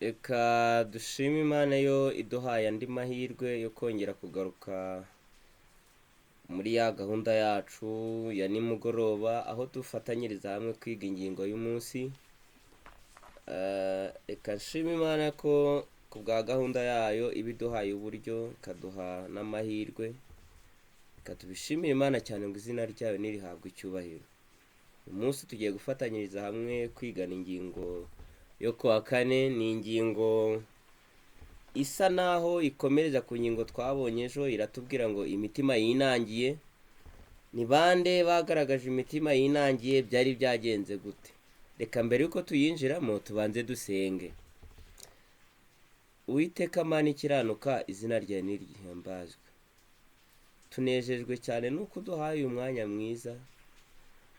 Reka dushime Imana yo iduhaye andi mahirwe yo kongera kugaruka muri ya gahunda yacu ya nimugoroba, aho dufatanyiriza hamwe kwiga ingingo y'umunsi. Reka nshime Imana ko ku bwa gahunda yayo iba iduhaye uburyo, ikaduha n'amahirwe. Reka tubishimire Imana cyane ngo izina ryayo nirihabwe icyubahiro. Uyu munsi tugiye gufatanyiriza hamwe kwigana ingingo yo kuwa kane. Ni ingingo isa naho ikomereza ku ngingo twabonye ejo. Iratubwira ngo imitima yinangiye. Ni bande bagaragaje imitima yinangiye? Byari byagenze gute? Reka mbere yuko tuyinjiramo tubanze dusenge. Uwiteka Mana ikiranuka, izina ryawe nirihimbazwe. Tunejejwe cyane nuko uduhaye uyu mwanya mwiza,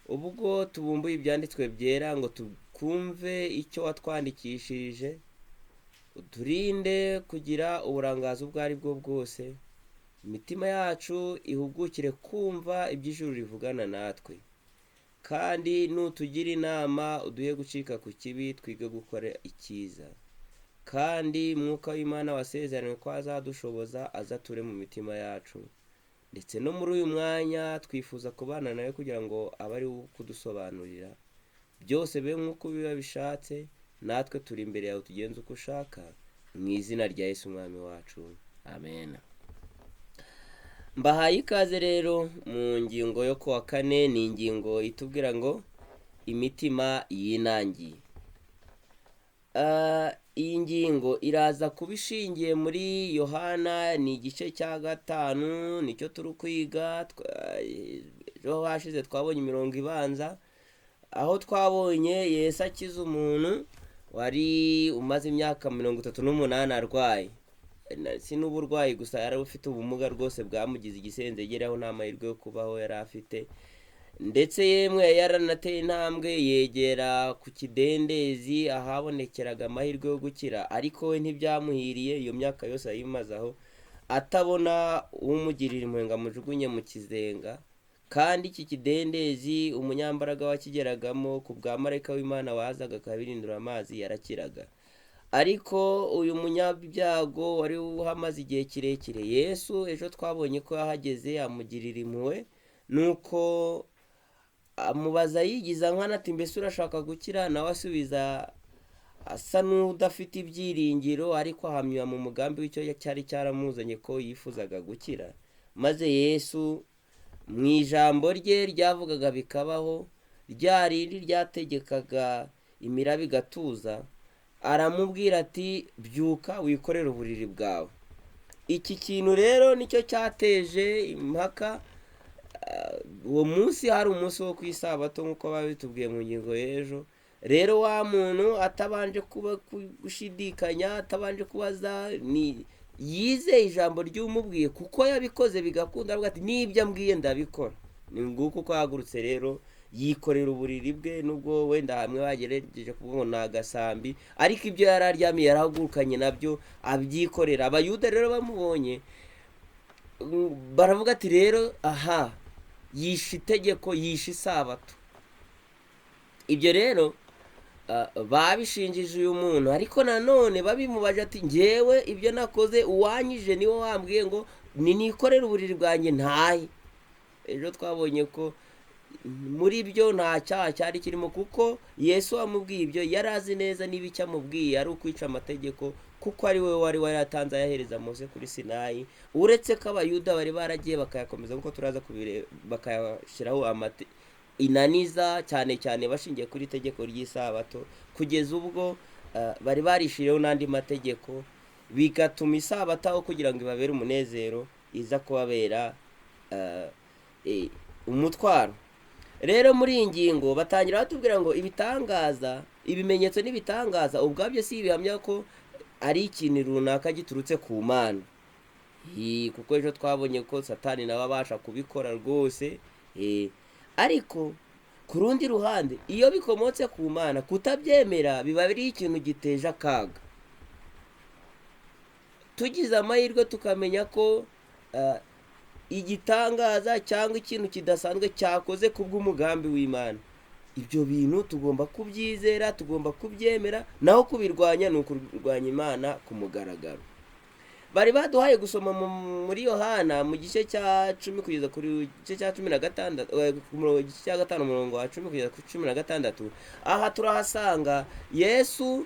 ubwo tubumbuye ibyanditswe byera ngo twumve icyo watwandikishirije. Uturinde kugira uburangazi ubwo ari bwo bwose. Imitima yacu ihugukire kumva iby'ijuru rivugana natwe, kandi nutugira inama uduhe gucika ku kibi, twige gukora icyiza. Kandi Mwuka w'Imana wasezeranywe ko azadushoboza, azature mu mitima yacu. Ndetse no muri uyu mwanya twifuza kubana nawe kugira ngo abe ari we kudusobanurira byose be nk'uko biba bishatse. Natwe turi imbere yawe, tugenze uko ushaka, mu izina rya Yesu umwami wacu, amen. Mbahaye ikaze rero mu ngingo yo kuwa kane. Ni ingingo itubwira ngo imitima yinangiye. Iyi ngingo iraza kuba ishingiye muri Yohana, ni igice cya 5 nicyo turi kwiga. Ejo hashize twabonye imirongo ibanza, aho twabonye Yesu akiza umuntu wari umaze imyaka 38 arwaye. Si n'uburwayi gusa, yari ufite ubumuga rwose bwamugize igisenzegere, aho nta mahirwe yo kubaho yari afite. Ndetse yemwe yaranateye intambwe yegera ku kidendezi ahabonekeraga amahirwe yo gukira, ariko we ntibyamuhiriye. Iyo myaka yose ayimaze aho atabona umugirira impuhwe ngo amujugunye mu kizenga. Kandi iki kidendezi umunyambaraga wakigeragamo ku bwa marayika w'Imana wazaga akabirindura amazi yarakiraga. Ariko uyu munyabyago wari uhamaze igihe kirekire, Yesu ejo twabonye ko yahageze amugirira impuhwe, nuko amubaza yigiza nkana ati mbese urashaka gukira? Nawe asubiza asa n'udafite ibyiringiro, ariko ahamya mu mugambi w'icyo cyari cyaramuzanye ko yifuzaga gukira. Maze Yesu mu ijambo rye ryavugaga bikabaho, rya rindi ryategekaga imiraba igatuza, aramubwira ati byuka wikorere uburiri bwawe. Iki kintu rero nicyo cyateje impaka. Uwo munsi hari umunsi wo ku isabato nk'uko babitubwiye mu ngingo y'ejo. Rero wa muntu atabanje gushidikanya, atabanje kubaza, ni yizeye ijambo ry'umubwiye kuko yabikoze bigakunda, avuga ati nibyo ambwiye ndabikora. Ni nguko uko yahagurutse rero yikorera uburiri bwe, nubwo wenda hamwe bagerageje kuvuga ngo ni agasambi, ariko ibyo yari aryamiye yarahagurukanye nabyo abyikorera. Abayuda rero bamubonye baravuga ati rero aha yishe itegeko, yishe isabato. Ibyo rero babishinjije uyu muntu, ariko nanone babimubaje ati njyewe ibyo nakoze uwanyije niwe wambwiye ngo nikorere uburiri bwanjye ntahe. Ejo twabonye ko muri byo nta cyaha cyari kirimo, kuko Yesu wamubwiye ibyo yari azi neza niba icyo amubwiye ari ukwica amategeko, kuko ari we wari waratanze ayahereza Mose kuri Sinayi. Uretse ko Abayuda bari baragiye bakayakomeza, kuko turaza bakayashyiraho inaniza cyane cyane bashingiye kuri itegeko ry'isabato, kugeza ubwo bari barishiriyeho n'andi mategeko, bigatuma isabato aho kugira ngo ibabere umunezero iza kubabera umutwaro. Rero muri iyi ngingo batangira batubwira ngo ibitangaza, ibimenyetso n'ibitangaza ubwabyo si ibihamya ko ari ikintu runaka giturutse ku Mana. Kuko ejo twabonye ko Satani nawe abasha kubikora rwose. Ariko ku rundi ruhande, iyo bikomotse ku Mana, kutabyemera biba biri ikintu giteje akaga. Tugize amahirwe tukamenya ko igitangaza cyangwa ikintu kidasanzwe cyakoze kubw'umugambi w'Imana, ibyo bintu tugomba kubyizera, tugomba kubyemera, naho kubirwanya ni ukurwanya Imana ku mugaragaro. Bari baduhaye gusoma muri Yohana mu gice cya 10 kugeza kuri gice cya 16, mu gice cya 5 umurongo wa 10 kugeza kuri 16. Aha turahasanga Yesu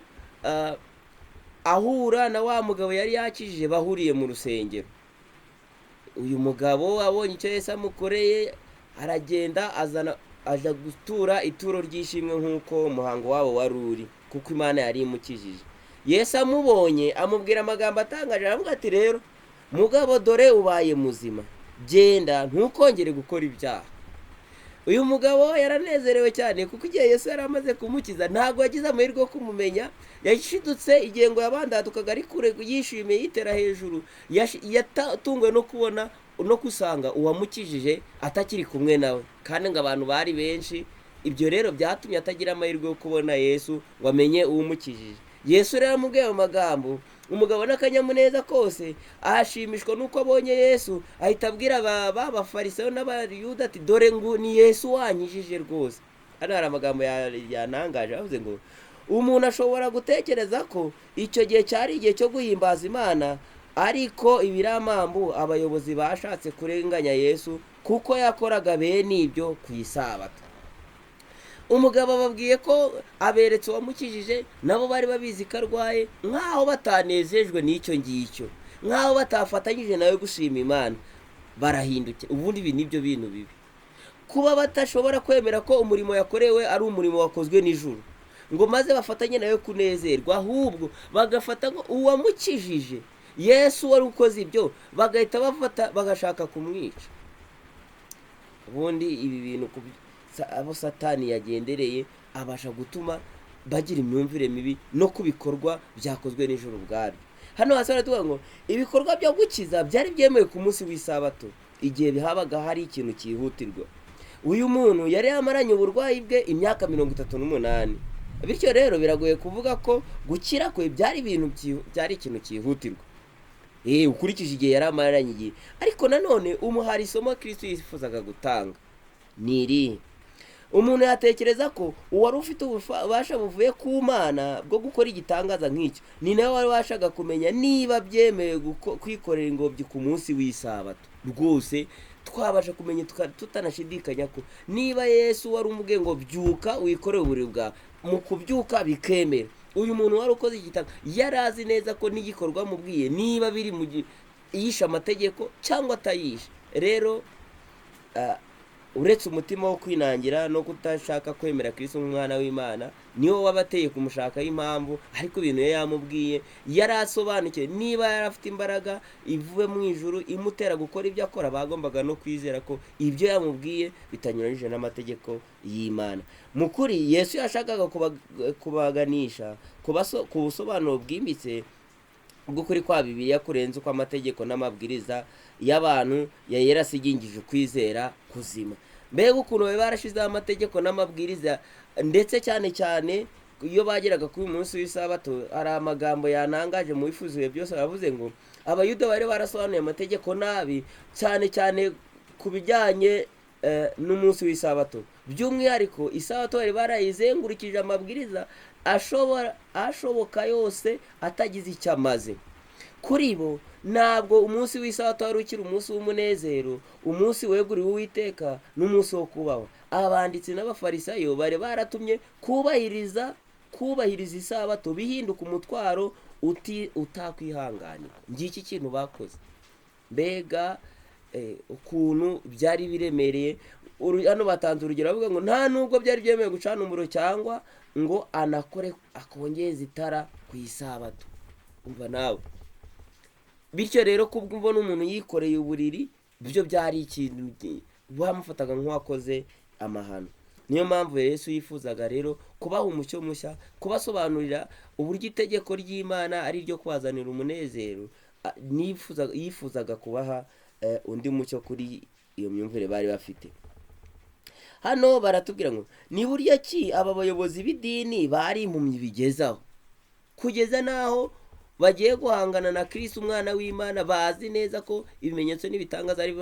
ahura na wa mugabo yari yakijije, bahuriye mu rusengero. Uyu mugabo abonye icyo Yesu amukoreye, aragenda aja gutura ituro ry'ishimwe nk'uko umuhango wabo wari uri, kuko Imana yari imukijije. Yesu amubonye amubwira amagambo atangaje, aravuga ati rero mugabo, dore ubaye muzima, genda ntukongere gukora ibyaha. Uyu mugabo yaranezerewe cyane, kuko igihe Yesu yari amaze kumukiza ntabwo yagize amahirwe yo kumumenya. Yashidutse igihe ngo yabandatukaga ari kure, yishimiye yitera hejuru, yatunguwe no kubona no kusanga uwamukijije atakiri kumwe nawe, kandi ngo abantu bari benshi. Ibyo rero byatumye atagira amahirwe yo kubona Yesu ngo amenye uwumukijije. Yesu rero amubwiye ayo magambo, umugabo n'akanyamuneza kose ahashimishwa nuko abonye Yesu, ahita abwira abafarisayo n'abayuda ati dore ngo ni Yesu wanyijije rwose. Hano hari amagambo yanangaje, avuze ngo umuntu ashobora gutekereza ko icyo gihe cyari igihe cyo guhimbaza Imana, ariko ibiramambu abayobozi bashatse kurenganya Yesu kuko yakoraga bene ibyo ku isabato. Umugabo ababwiye ko aberetse uwamukijije, nabo bari babizi ko arwaye, nk'aho batanezejwe n'icyo ngicyo, nk'aho batafatanyije nawe gushima Imana. Barahindukira. Ubundi ibi nibyo bintu bibi, kuba batashobora kwemera ko umurimo yakorewe ari umurimo wakozwe n'ijuru, ngo maze bafatanye nawe kunezerwa, ahubwo bagafata ngo uwamukijije Yesu wari ukoze ibyo, bagahita bafata bagashaka kumwica. Ubundi ibi bintu abo Satani yagendereye abasha gutuma bagira imyumvire mibi no kubikorwa byakozwe n'ijuru ubwaryo. Hano hasi baravuga ngo ibikorwa byo gukiza byari byemewe ku munsi w'isabato, igihe bihabaga hari ikintu cyihutirwa. Uyu muntu yari yamaranye uburwayi bwe imyaka 38, bityo rero biragoye kuvuga ko gukira kwe byari ikintu cyihutirwa. Ukurikije igihe yari amaranye igihe. Ariko nanone umuhari isomo Kristo yifuzaga gutanga niri, umuntu yatekereza ko uwari ufite ububasha buvuye ku Mana bwo gukora igitangaza nk'icyo, ni nawe wari washaka kumenya niba byemewe kwikorera ingobyi ku munsi w'isabato. Rwose twabasha kumenya tutanashidikanya ko niba Yesu wari umubwiye ngo byuka wikorere uburiri bwawe, mu kubyuka bikemera. Uyu muntu wari ukoze igitanga yari azi neza ko n'igikorwa mubwiye niba biri mu yisha amategeko cyangwa atayisha. Rero uretse umutima wo kwinangira no kutashaka kwemera Kristo nk'umwana w'Imana, niwo wabateye kumushaka impamvu. Ariko ibintu yamubwiye yari asobanukiwe, niba yari afite imbaraga ivuye mu ijuru imutera gukora ibyo akora, bagombaga no kwizera ko ibyo yamubwiye bitanyuranyije n'amategeko y'Imana. Mu kuri Yesu yashakaga kubaganisha ku busobanuro bwimbitse bw'ukuri kwa Bibiliya kurenza uko amategeko n'amabwiriza y'abantu yarasigingije ukwizera kuzima. Mbega ukuntu bari barashizeho amategeko n'amabwiriza, ndetse cyane cyane iyo bageraga kuri uyu munsi w'isabato, hari amagambo yanangaje mu bifuzuye byose. Baravuze ngo abayuda bari barasobanuye amategeko nabi, cyane cyane ku bijyanye n'umunsi w'isabato. By'umwihariko isabato bari barayizengurukije amabwiriza ashoboka yose atagize icyo amaze. Kuri bo ntabwo umunsi w'isabato wari ukiri umunsi w'umunezero, umunsi weguriwe Uwiteka n'umunsi wo kubaho. Abanditsi n'abafarisayo bari baratumye kubahiriza isabato bihinduka umutwaro utakwihanganira. Ngiki kintu bakoze. Mbega ukuntu byari biremereye. Hano batanze urugero bavuga ngo nta nubwo byari byemewe gucana umuriro cyangwa ngo akongeza itara ku isabato. Umva nawe. Bityo rero kubwo mbona umuntu yikoreye uburiri, byo byari ikintu bamufataga nk'uwakoze amahano. Niyo mpamvu Yesu yifuzaga rero kubaha umucyo mushya, kubasobanurira uburyo itegeko ry'Imana ari ryo kubazanira umunezero. Yifuzaga kubaha undi mucyo kuri iyo myumvire bari bafite. Hano baratubwira ngo ni buryo ki aba bayobozi b'idini bari impumyi bigezaho, kugeza naho bagiye guhangana na Kristo umwana w'Imana. Bazi neza ko ibimenyetso n'ibitangaza ari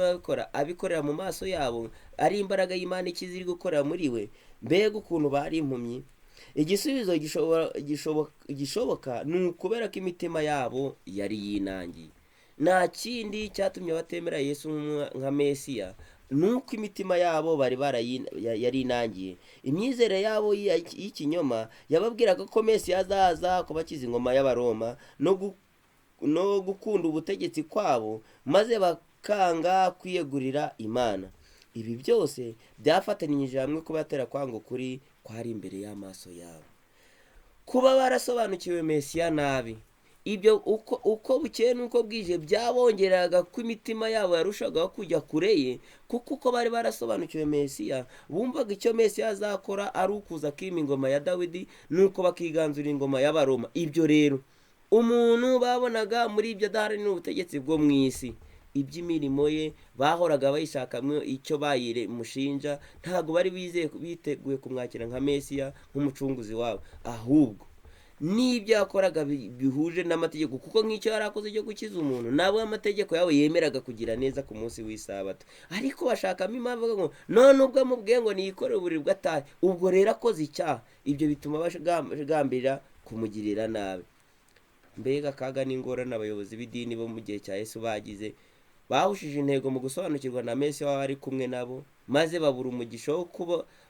abikorera mu maso yabo ari imbaraga y'Imana ikiza iri gukorera muri we. mbega ukuntu bari impumyi. Igisubizo gishoboka ni ukubera ko imitima yabo yari yinangiye. Nta kindi cyatumye batemera Yesu nka Mesiya, nuko imitima yabo yari inangiye. Imyizere yabo y'ikinyoma yababwiraga ko Mesiya azaza kubakiza ingoma y'Abaroma no gukunda ubutegetsi kwabo, maze bakanga kwiyegurira Imana. Ibi byose byafatanyije hamwe kubatera kwanga ukuri kwari imbere y'amaso yabo. Kuba barasobanukiwe Mesiya nabi, ibyo uko bukeye n'uko bwije byabongeraga ko imitima yabo yarushagaho kujya kure ye, kuko uko bari barasobanukiwe Mesiya bumvaga icyo Mesiya azakora ari ukuza kwima ingoma ya Dawidi, nuko bakiganzura ingoma y'Abaroma. Ibyo rero umuntu babonaga muri ibyo adaharanira ubutegetsi bwo mu isi, iby'imirimo ye bahoraga bayishakamo icyo mushinja, ntabwo bari biteguye kumwakira nka Mesiya nk'umucunguzi wabo, ahubwo n'ibyo yakoraga bihuje n'amategeko, kuko nk'icyo yari akoze cyo gukiza umuntu, nabo amategeko yabo yemeraga kugira neza ku munsi w'isabato. Ariko bashakamo impamvu ngo none ubwo amubwiye ngo niyikorere uburiri bw'atahe, ubwo rero akoze icyaha. Ibyo bituma bagambirira kumugirira nabi. Mbega akaga n'ingorane abayobozi b'idini bo mu gihe cya Yesu bagize, bahushije intego mu gusobanukirwa na Mesiya waba ari kumwe nabo, maze babura umugisha wo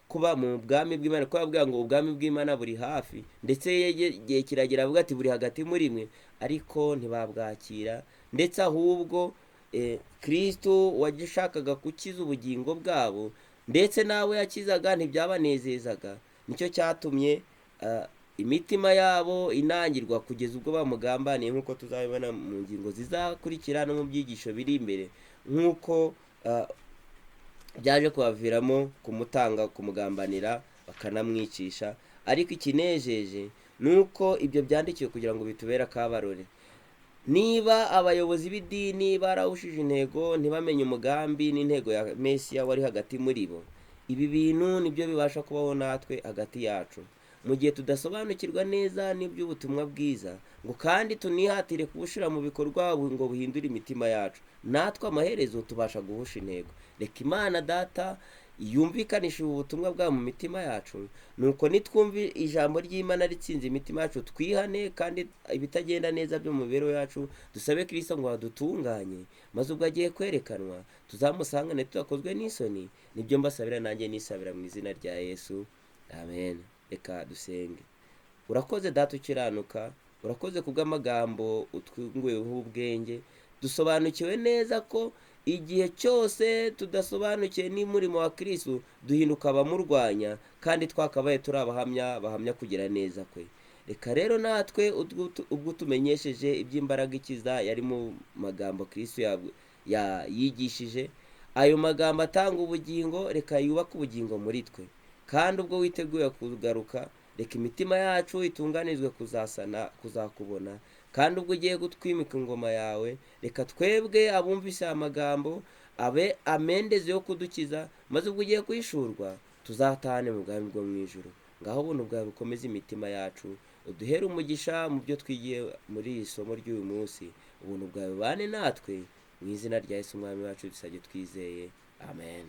kuba mu bwami bw'Imana, kuko bavuga ngo ubwami bw'Imana buri hafi, ndetse igihe kiragira avuga ati buri hagati muri mwe, ariko ntibabwakira. Ndetse ahubwo Kristo wagishakaga gukiza ubugingo bwabo, ndetse nawe yakizaga ntibyabanezezaga. Nicyo cyatumye imitima yabo inangirwa kugeza ubwo bamugambaniye, nk'uko tuzabibona mu ngingo zizakurikira no mu byigisho biri imbere, nk'uko byaje kubaviramo kumugambanira bakanamwicisha. Ariko ikinejeje ni uko ibyo byandikiwe kugira ngo bitubere akabarore. Niba abayobozi b'idini barahushije intego, ntibamenye umugambi n'intego ya Mesiya wari hagati muri bo, ibi bintu nibyo bibasha kubaho natwe hagati yacu, mu gihe tudasobanukirwa neza n'iby'ubutumwa bwiza, ngo kandi tunihatire kubushyira mu bikorwa ngo buhindure imitima yacu, natwe amaherezo tubasha guhusha intego. Reka Imana Data yumvikanisha ubu butumwa bwabo mu mitima yacu, nuko nitwumva ijambo ry'Imana ritsinze imitima yacu, twihane kandi ibitagenda neza byo mu mibereho yacu dusabe Kristo ngo adutunganye, maze ubwo agiye kwerekanwa tuzamusangane tudakozwe n'isoni. Nibyo mbasabira nanjye nisabira mu izina rya Yesu, amen. Reka dusenge. Urakoze Data ukiranuka, urakoze kubw'amagambo utwunguyeho ubwenge. Dusobanukiwe neza ko igihe cyose tudasobanukiwe n'umurimo wa Kristo duhinduka abamurwanya, kandi twakabaye turi bahamya kugira neza kwe. Reka rero natwe ubwo tumenyesheje iby'imbaraga ikiza yari mu magambo Kristo yigishije, ayo magambo atanga ubugingo, reka yubake ubugingo muri twe. Kandi ubwo witeguye kugaruka, reka imitima yacu itunganizwe kuzakubona. Kandi ubwo ugiye gutwimika ingoma yawe, reka twebwe abumvise amagambo abe amendezi yo kudukiza, maze ubwo ugiye kwishurwa tuzatahane mu bwami bwo mu ijuru. Ngaho ubuntu bwawe bukomeze imitima yacu, uduhere umugisha mu byo twigiye muri iri somo ry'uyu munsi. Ubuntu bwawe bubane natwe, mu izina rya Yesu umwami wacu dusabye twizeye, amen.